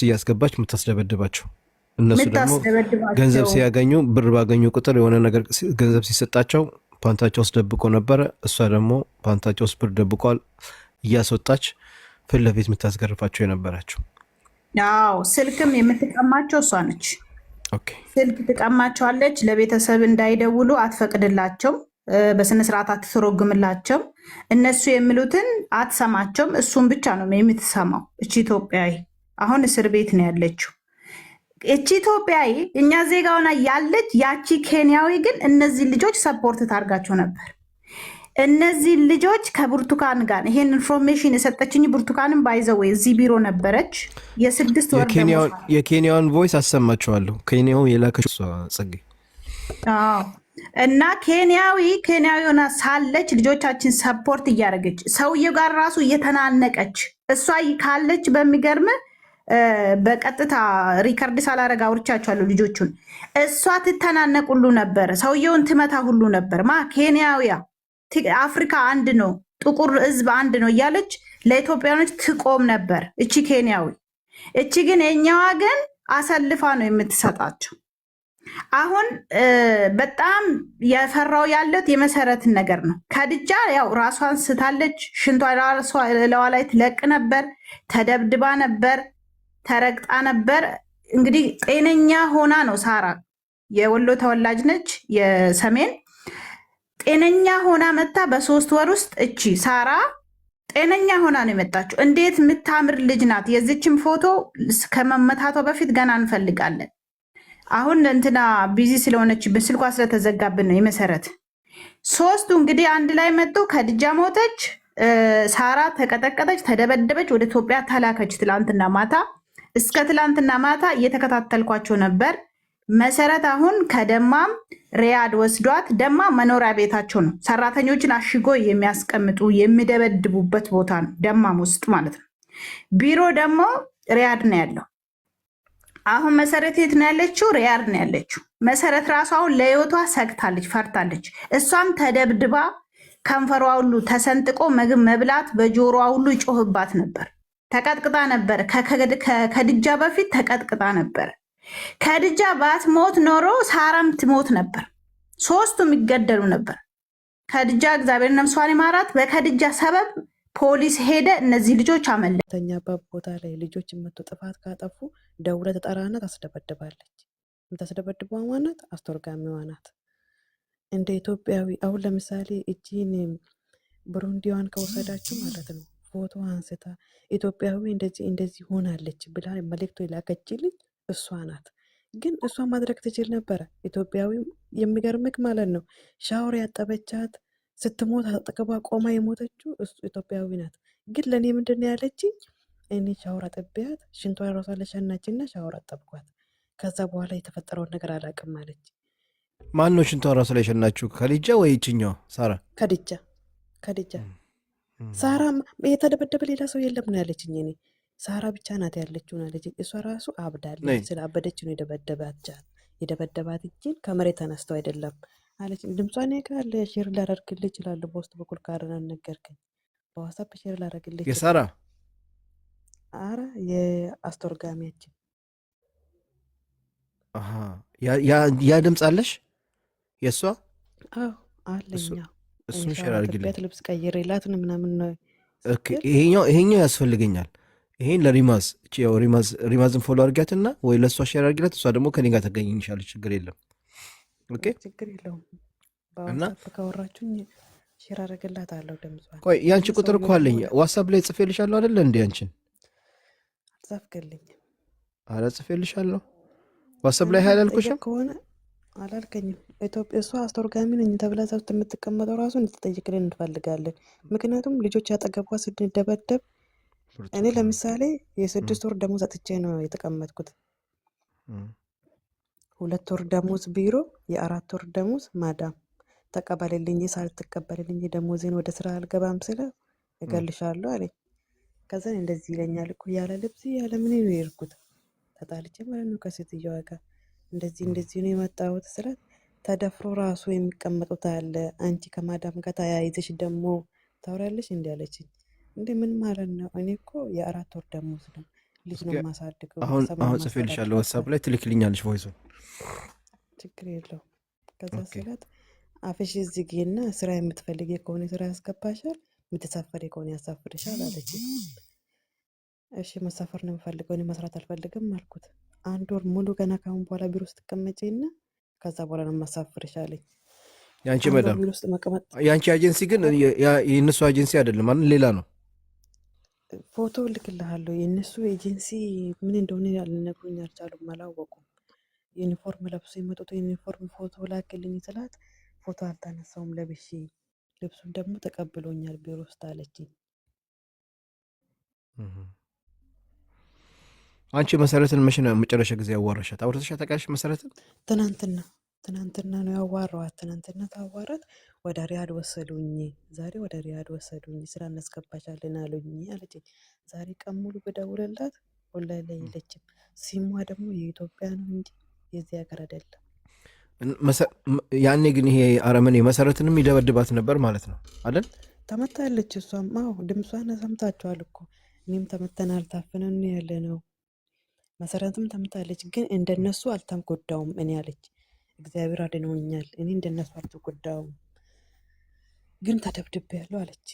እያስገባች የምታስደበድባቸው እነሱ ደግሞ ገንዘብ ሲያገኙ ብር ባገኙ ቁጥር የሆነ ነገር ገንዘብ ሲሰጣቸው ፓንታቸው ውስጥ ደብቆ ነበረ። እሷ ደግሞ ፓንታቸው ውስጥ ብር ደብቋል እያስወጣች ፊት ለፊት የምታስገርፋቸው የነበራቸው። አዎ ስልክም የምትቀማቸው እሷ ነች። ስልክ ትቀማቸዋለች። ለቤተሰብ እንዳይደውሉ አትፈቅድላቸው፣ በስነ ስርዓት አትተረጉምላቸው። እነሱ የሚሉትን አትሰማቸውም። እሱን ብቻ ነው የምትሰማው። እቺ ኢትዮጵያዊ አሁን እስር ቤት ነው ያለችው። እቺ ኢትዮጵያዊ እኛ ዜጋ ሆና ያለች፣ ያቺ ኬንያዊ ግን እነዚህ ልጆች ሰፖርት ታርጋቸው ነበር። እነዚህ ልጆች ከብርቱካን ጋር ይሄን ኢንፎርሜሽን የሰጠችኝ ብርቱካንም ባይዘው እዚህ ቢሮ ነበረች። የ6 ወር የኬንያውን ቮይስ አሰማቸዋለሁ። ኬንያው የላከች ጽጌ እና ኬንያዊ ሆና ሳለች ልጆቻችን ሰፖርት እያደረገች ሰውየው ጋር ራሱ እየተናነቀች እሷ ካለች በሚገርም በቀጥታ ሪከርድ ሳላረግ አውርቻቸዋለሁ ልጆቹን። እሷ ትተናነቅ ሁሉ ነበር፣ ሰውየውን ትመታ ሁሉ ነበር። ኬንያዊያ አፍሪካ አንድ ነው፣ ጥቁር ህዝብ አንድ ነው እያለች ለኢትዮጵያኖች ትቆም ነበር እቺ ኬንያዊ። እቺ ግን የኛዋ ግን አሰልፋ ነው የምትሰጣቸው። አሁን በጣም የፈራው ያለት የመሰረትን ነገር ነው። ከድጃ ያው ራሷን ስታለች፣ ሽንቷ ራሷ ለዋ ላይ ትለቅ ነበር፣ ተደብድባ ነበር፣ ተረግጣ ነበር። እንግዲህ ጤነኛ ሆና ነው ሳራ፣ የወሎ ተወላጅ ነች የሰሜን። ጤነኛ ሆና መታ በ3 ወር ውስጥ እቺ ሳራ ጤነኛ ሆና ነው የመጣችው። እንዴት የምታምር ልጅ ናት! የዚችም ፎቶ ከመመታቷ በፊት ገና እንፈልጋለን። አሁን እንትና ቢዚ ስለሆነችብን ስልኳ ስለተዘጋብን ነው። የመሰረት 3ቱ እንግዲህ አንድ ላይ መጡ። ከድጃ ሞተች፣ ሳራ ተቀጠቀጠች፣ ተደበደበች፣ ወደ ኢትዮጵያ ተላከች። ትላንትና ማታ እስከ ትላንትና ማታ እየተከታተልኳቸው ነበር። መሰረት አሁን ከደማም ሪያድ ወስዷት፣ ደማም መኖሪያ ቤታቸው ነው። ሰራተኞችን አሽጎ የሚያስቀምጡ የሚደበድቡበት ቦታ ነው፣ ደማም ውስጥ ማለት ነው። ቢሮ ደግሞ ሪያድ ነው ያለው። አሁን መሰረት የት ነው ያለችው? ሪያድ ነው ያለችው። መሰረት ራሷ አሁን ለህይወቷ ሰግታለች፣ ፈርታለች። እሷም ተደብድባ ከንፈሯ ሁሉ ተሰንጥቆ ምግብ መብላት በጆሮዋ ሁሉ ይጮህባት ነበር። ተቀጥቅጣ ነበር። ከድጃ በፊት ተቀጥቅጣ ነበር። ከድጃ ባትሞት ኖሮ ሳራም ትሞት ነበር። 3ቱም ይገደሉ ነበር። ከድጃ እግዚአብሔር ነፍሷን ይማራት። በከድጃ ሰበብ ፖሊስ ሄደ። እነዚህ ልጆች ተኛበት ቦታ ላይ ልጆች መቶ ጥፋት ካጠፉ ደውለ ተጠራና ታስደበድባለች። የምታስደበድበው ማናት? አስተርጓሚዋ ናት። እንደ ኢትዮጵያዊ አሁን ለምሳሌ እጂን ብሩንዲዋን ከወሰዳችሁ ማለት ነው ፎቶ አንስታ ኢትዮጵያዊ እንደዚህ ሆናለች ብላ መልእክቱ የላከችልኝ እሷ ናት። ግን እሷ ማድረግ ትችል ነበረ። ኢትዮጵያዊ የሚገርምክ ማለት ነው ሻወር ያጠበቻት ስትሞት አጠገቧ ቆማ የሞተችው ኢትዮጵያዊ ናት። ግን ለእኔ ምንድን ያለችኝ እኔ ሻወር አጠቢያት ሽንቷ ራሷ ለሸናችና ሻወር አጠብኳት። ከዛ በኋላ የተፈጠረውን ነገር አላውቅም አለች። ማን ነው ሽንቷ ራሷ ላይ ሸናችሁ? ከድጃ ወይ ይችኛው ሳራ? ከድጃ ሳራ የተደበደበ ሌላ ሰው የለም ነው ያለችኝ። እኔ ሳራ ብቻ ናት ያለችው አለችኝ። እሷ ራሱ አብዳለች። ስላበደች ነው የደበደባት እጅን ከመሬት ተነስተው አይደለም አለች። ድምጿን ካለ ሼር ላደርግልህ ይችላል። በውስጥ በኩል ካረና ነገርከኝ በዋትስአፕ ሼር ላደርግልህ ይችላል። የሳራ አረ የአስተርጓሚያችን ያ ድምፅ አለሽ የእሷ? አዎ አለኛ። እሱን ሼር አድርግልኝ። ልብስ ቀይሬላት ምናምን ነው። ይሄኛው ያስፈልገኛል። ይሄን ለሪማዝ ሪማዝን ፎሎ አድርጊያትና ወይ ለእሷ ሼር አድርጊላት። እሷ ደግሞ ከኔ ጋር ተገኝሻለች። ችግር የለም። ችግር የለውም። በዋትስአፕ ካወራችሁኝ ሼር አደርግላታለሁ። ድምጿን ቆይ ያንቺ ቁጥር እኮ አለኝ ዋትስአፕ ላይ ጽፌልሻለሁ አይደለ እንዴ? አንቺን አልጻፍክልኝም? አረ ጽፌልሻለሁ። ዋትስአፕ ላይ አላልኩሽም? ከሆነ አላልከኝም። ኢትዮጵያ እሷ አስተርጓሚ ነኝ ተብላ እዛ ውስጥ የምትቀመጠው ራሱ እንድትጠይቅልን እንፈልጋለን። ምክንያቱም ልጆች ያጠገቧ ስንደበደብ እኔ ለምሳሌ የ6 ወር ደሞዝ አጥቼ ነው የተቀመጥኩት። 2 ወር ደሞዝ ቢሮ፣ የ4 ወር ደሞዝ ማዳም ተቀበልልኝ። ሳልትቀበልልኝ ደሞዜን ወደ ስራ አልገባም ስለ እገልሻለሁ አለኝ። ከዛ እንደዚህ ይለኛል እኮ ያለ ልብስ ያለ ምን ነው የሄድኩት። ተጣልቼ ማለት ነው ከሴትዮዋ ጋር እንደዚህ ነው የመጣሁት ስላት ተደፍሮ ራሱ የሚቀመጡት አለ። አንቺ ከማዳም ጋር ተያይዘሽ ደግሞ ታወሪያለሽ እንዴ አለችኝ። እንዴ ምን ማለት ነው? እኔ እኮ የ4 ወር ደሞዝ ነው ልጅ ነው የማሳድገው፣ አሁን ቤተሰብ ነው ጽፌልሻለሁ፣ የማስተዳድረው ዋትሳፕ አልኳት። ላይ ትልክልኛለሽ ቮይሱ። ችግር የለውም። ከዛ ስላት አፍሽ ዝጊና ስራ የምትፈልጊ ከሆነ ስራ ያስገባሻል፣ የምትሳፈሪ ከሆነ ያሳፍርሻል አለች። እሺ መሳፈር ነው የምፈልገው፣ እኔ መስራት አልፈልግም አልኩት። 1 ወር ሙሉ ገና ካሁን በኋላ ቢሮ ውስጥ ትቀመጪና ከዛ በኋላ ነው ማሳፍርሽ አለኝ። የአንቺ 1 ወር መዳም ቢሮ ውስጥ መቀመጥ የአንቺ ኤጀንሲ ግን የእነሱ ኤጀንሲ አይደለም ማለት ሌላ ነው። ፎቶ ልክልሃለሁ። የእነሱ ኤጀንሲ ምን እንደሆነ ሊነግሩኝ አልቻሉም፣ አላወቁም። ዩኒፎርም ለብሶ የመጡት ዩኒፎርም ፎቶ ላክልኝ ስላት ፎቶ አልተነሳውም ለብሼ፣ ልብሱን ደግሞ ተቀብሎኛል ቢሮ ውስጥ አለችኝ። አንቺ መሰረትን መቼ ነው መጨረሻ ጊዜ ያዋራሻት? አውርተሻ ታውቂያለሽ? መሰረትን ትናንትና ነው ያዋራኋት። ትናንትና ታዋራት ወደ ሪያድ ወሰዱኝ፣ ዛሬ ወደ ሪያድ ወሰዱኝ፣ ስራ እናስገባሻለን አሉኝ አለችኝ። ዛሬ ቀን ሙሉ ብደውልላት ኦንላይን ላይ የለችም። ሲሟ ደግሞ የኢትዮጵያ ነው እንጂ የዚህ ሀገር አይደለም። ያኔ ግን ይሄ አረመኔ መሰረትንም ይደበድባት ነበር ማለት ነው አይደል? ተመታለች። እሷም አዎ ድምጿን ሰምታችኋል እኮ። እኔም ተመተናል፣ ታፍነን ያለ ነው። መሰረትም ተመታለች፣ ግን እንደነሱ አልተጎዳውም እኔ አለች። እግዚአብሔር አድኖኛል፣ እኔ እንደነሱ አልተጎዳውም፣ ግን ተደብድቤያለሁ አለች።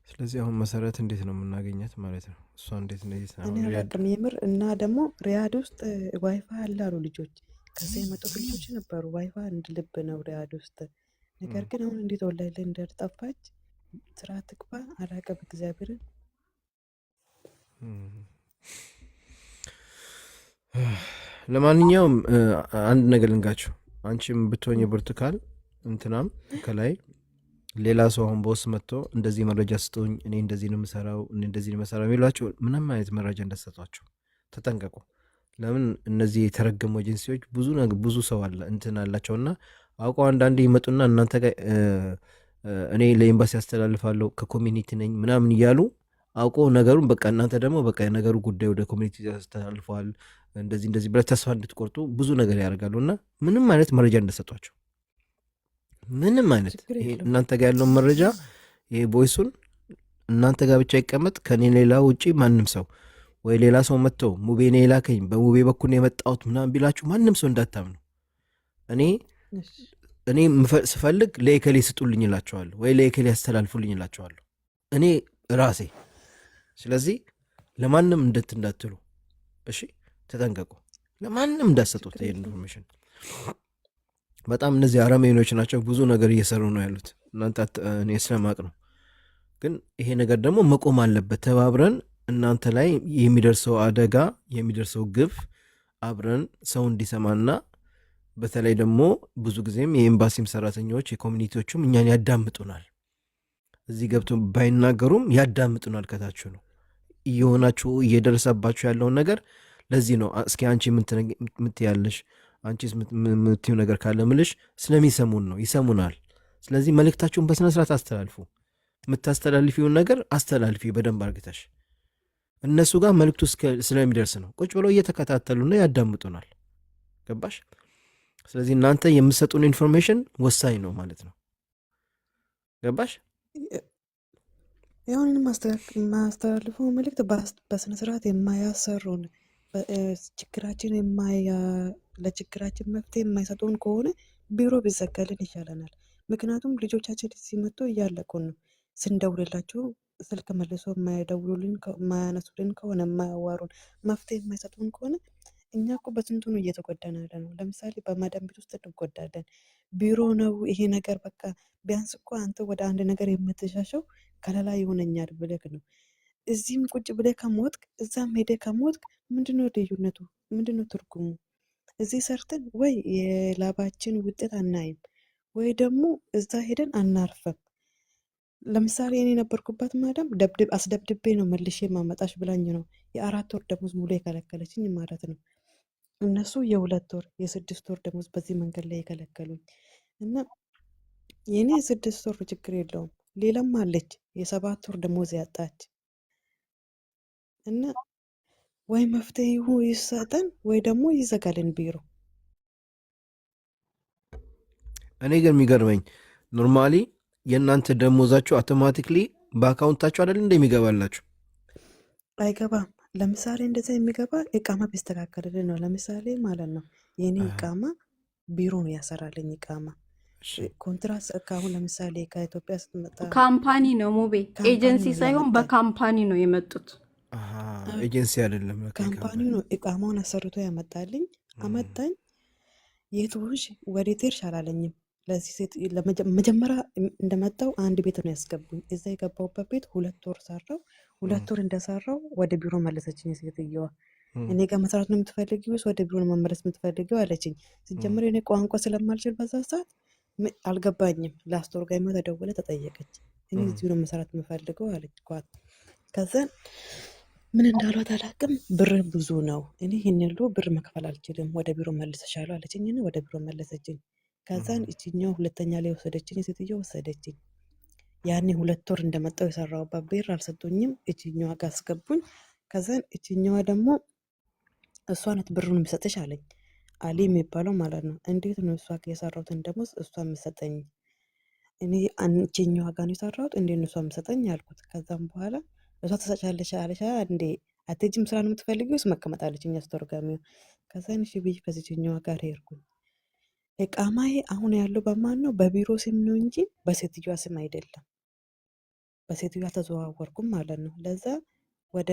ስለዚህ አሁን መሰረት እንዴት ነው የምናገኛት ማለት ነው? እሷ እንዴት እኔ አላቅም የምር። እና ደግሞ ሪያድ ውስጥ ዋይፋይ አለ አሉ ልጆች፣ ከዚያ የመጡት ልጆች ነበሩ። ዋይፋይ እንድ ልብ ነው ሪያድ ውስጥ። ነገር ግን አሁን እንዴት ኦንላይን ላይ እንደጠፋች ስራ ትግባ አላቅም እግዚአብሔርን። ለማንኛውም አንድ ነገር ልንጋችሁ፣ አንቺም ብትሆኝ ብርቱካን እንትናም ከላይ ሌላ ሰው አሁን በውስጥ መጥቶ እንደዚህ መረጃ ስጡኝ፣ እኔ እንደዚህ ነው የምሰራው፣ እኔ እንደዚህ ነው የምሰራው የሚሏቸው ምንም አይነት መረጃ እንደሰጧቸው ተጠንቀቁ። ለምን እነዚህ የተረገሙ ኤጀንሲዎች ብዙ ሰው አለ እንትን አላቸውና አውቀው አንዳንዴ ይመጡና እናንተ ጋር እኔ ለኤምባሲ ያስተላልፋለሁ ከኮሚኒቲ ነኝ ምናምን እያሉ አውቆ ነገሩን በቃ እናንተ ደግሞ በቃ የነገሩ ጉዳይ ወደ ኮሚኒቲ ያስተላልፈዋል እንደዚህ ብለ ተስፋ እንድትቆርጡ ብዙ ነገር ያደርጋሉ። እና ምንም አይነት መረጃ እንደሰጧቸው ምንም አይነት እናንተ ጋር ያለውን መረጃ ይሄ ቦይሱን እናንተ ጋር ብቻ ይቀመጥ፣ ከኔ ሌላ ውጪ ማንም ሰው ወይ ሌላ ሰው መጥተው ሙቤ ኔ ላከኝ በሙቤ በኩል የመጣሁት ምናምን ቢላችሁ ማንም ሰው እንዳታምኑ። እኔ ስፈልግ ለኤከሌ ስጡልኝ እላቸዋለሁ፣ ወይ ለኤከሌ ያስተላልፉልኝ እላቸዋለሁ እኔ ራሴ። ስለዚህ ለማንም እንዳትሉ እሺ፣ ተጠንቀቁ። ለማንም እንዳሰጡት ይሄ ኢንፎርሜሽን። በጣም እነዚህ አረመኔዎች ናቸው፣ ብዙ ነገር እየሰሩ ነው ያሉት። እናንተ እኔ ስለማቅ ነው። ግን ይሄ ነገር ደግሞ መቆም አለበት። ተባብረን እናንተ ላይ የሚደርሰው አደጋ የሚደርሰው ግፍ አብረን ሰው እንዲሰማና በተለይ ደግሞ ብዙ ጊዜም የኤምባሲም ሰራተኞች የኮሚኒቲዎቹም እኛን ያዳምጡናል። እዚህ ገብቶ ባይናገሩም ያዳምጡናል። ከታችሁ ነው እየሆናችሁ እየደረሰባችሁ ያለውን ነገር። ለዚህ ነው እስኪ አንቺ ምትያለሽ አንቺ ምትዩ ነገር ካለ ምልሽ ስለሚሰሙን ነው፣ ይሰሙናል። ስለዚህ መልእክታችሁን በስነስርዓት አስተላልፉ። የምታስተላልፊውን ነገር አስተላልፊ በደንብ አርግተሽ። እነሱ ጋር መልእክቱ ስለሚደርስ ነው ቁጭ ብለው እየተከታተሉና ያዳምጡናል። ገባሽ? ስለዚህ እናንተ የምትሰጡን ኢንፎርሜሽን ወሳኝ ነው ማለት ነው። ገባሽ? የሆንን ማስተላልፈው መልእክት በስነስርዓት የማያሰሩን ችግራችን ለችግራችን መፍትሄ የማይሰጡን ከሆነ ቢሮ ቢዘጋልን ይሻለናል። ምክንያቱም ልጆቻችን ሲመጡ እያለቁን ነው። ስንደውልላቸው ስልክ መልሶ የማያነሱልን ከሆነ የማያዋሩን መፍትሄ የማይሰጡን ከሆነ እኛ እኮ በስንቱ ነው እየተጎዳን ያለ ነው። ለምሳሌ በማዳም ቤት ውስጥ እንጎዳለን። ቢሮ ነው ይሄ ነገር በቃ ቢያንስ እኮ አንተ ወደ አንድ ነገር የምትሻሸው ከለላ ይሆነኛል ብለህ ነው። እዚህም ቁጭ ብለህ ከሞትክ እዛም ሄደህ ከሞትክ ምንድነው ልዩነቱ? ምንድነው ትርጉሙ? እዚህ ሰርተን ወይ የላባችን ውጤት አናይም ወይ ደግሞ እዛ ሄደን አናርፈም። ለምሳሌ እኔ የነበርኩባት ማዳም አስደብድቤ ነው መልሼ ማመጣሽ ብላኝ ነው የ4 ወር ደሞዝ ሙሉ የከለከለችኝ ማለት ነው። እነሱ የ2 ወር የ6 ወር ደሞዝ በዚህ መንገድ ላይ የከለከሉኝ እና የኔ 6 ወር ችግር የለውም። ሌላም አለች የ7 ወር ደሞዝ ያጣች እና ወይ መፍትሄ ይሰጠን ወይ ደግሞ ይዘጋልን ቢሮ። እኔ ግን የሚገርመኝ ኖርማሊ የእናንተ ደሞዛችሁ አውቶማቲክሊ በአካውንታችሁ አይደል እንደሚገባላችሁ? አይገባም። ለምሳሌ እንደዛ የሚገባ እቃማ ቢስተካከልልን ነው። ለምሳሌ ማለት ነው የኔ እቃማ ቢሮ ነው ያሰራልኝ እቃማ ኮንትራት አሁን ለምሳሌ ከኢትዮጵያ ስትመጣ ካምፓኒ ነው ሙቤ፣ ኤጀንሲ ሳይሆን በካምፓኒ ነው የመጡት። ኤጀንሲ አይደለም፣ ካምፓኒው ነው እቃማውን አሰርቶ ያመጣልኝ። አመጣኝ የትውሽ ወዴት ሄድሽ አላለኝም። ለዚህ ሴት መጀመሪያ እንደመጣው አንድ ቤት ነው ያስገቡኝ። እዛ የገባሁበት ቤት 2 ወር ሰራው። 2 ወር እንደሰራው ወደ ቢሮ መለሰችኝ ሴትየዋ። እኔ ጋር መስራት ነው የምትፈልጊው ወይስ ወደ ቢሮ ነው መመለስ የምትፈልጊው አለችኝ። ሲጀምር እኔ ቋንቋ ስለማልችል በዛ ሰዓት አልገባኝም። ለአስተርጓሚዋ ተደወለ፣ ተጠየቀች። እኔ እዚሁ ነው መሰራት የምፈልገው አለችኳት። ከዛን ምን እንዳሏት አላውቅም። ብር ብዙ ነው፣ እኔ ይህን ሁሉ ብር መክፈል አልችልም፣ ወደ ቢሮ መልሰሻለሁ አለችኝ። ወደ ቢሮ መለሰችኝ። ከዛን እችኛው ሁለተኛ ላይ ወሰደችኝ፣ ሴትዮ ወሰደችኝ። ያኔ 2 ወር እንደመጣው የሰራሁበት ብር አልሰጡኝም። እችኛዋ ጋር አስገቡኝ። ከዛን እችኛዋ ደግሞ እሷ ናት ብሩን የሚሰጥሽ አለኝ። አሊ የሚባለው ማለት ነው። እንዴት ነው እሷ የሰራሁትን ደሞዝ እሷ የምሰጠኝ? እኔ አንቺኛዋ ጋር ነው የሰራሁት፣ እንዴት ነው እሷ የምሰጠኝ አልኩት። ከዛም በኋላ እሷ ትሰጫለሽ አለሻ እንዴ አትሄጂም ስራ ነው የምትፈልጊው ወይስ መቀመጥ አለችኝ አስተርጓሚዋ። ከዛን እሺ ብዬ ከዚህኛዋ ጋር ሄድኩኝ። እቃማዬ አሁን ያለው በማን ነው? በቢሮ ስም ነው እንጂ በሴትዮዋ ስም አይደለም። በሴትዮዋ ተዘዋወርኩም ማለት ነው። ለዛ ወደ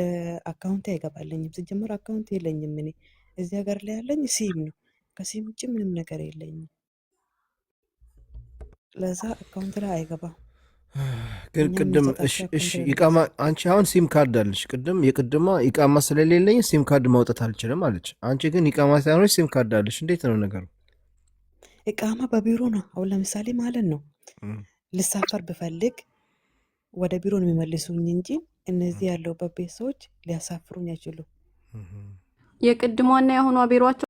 አካውንት አይገባልኝም። ሲጀመር አካውንት የለኝም እኔ እዚህ ሀገር ላይ ያለኝ ሲም ነው። ከሲም ውጭ ምንም ነገር የለኝም። ለዛ አካውንት ላይ አይገባም። ግን ቅድም እሺ ኢቃማ አንቺ አሁን ሲም ካርድ አለሽ። ቅድም የቅድማ ኢቃማ ስለሌለኝ ሲም ካርድ ማውጣት አልችልም አለች። አንቺ ግን ኢቃማ ሳይሆንሽ ሲም ካርድ አለሽ። እንዴት ነው ነገሩ? እቃማ በቢሮ ነው። አሁን ለምሳሌ ማለት ነው ልሳፈር ብፈልግ ወደ ቢሮ ነው የሚመልሱኝ እንጂ እነዚህ ያለውበት ቤት ሰዎች ሊያሳፍሩኝ አይችሉም። የቅድሟና የአሁኗ ቢሮቸው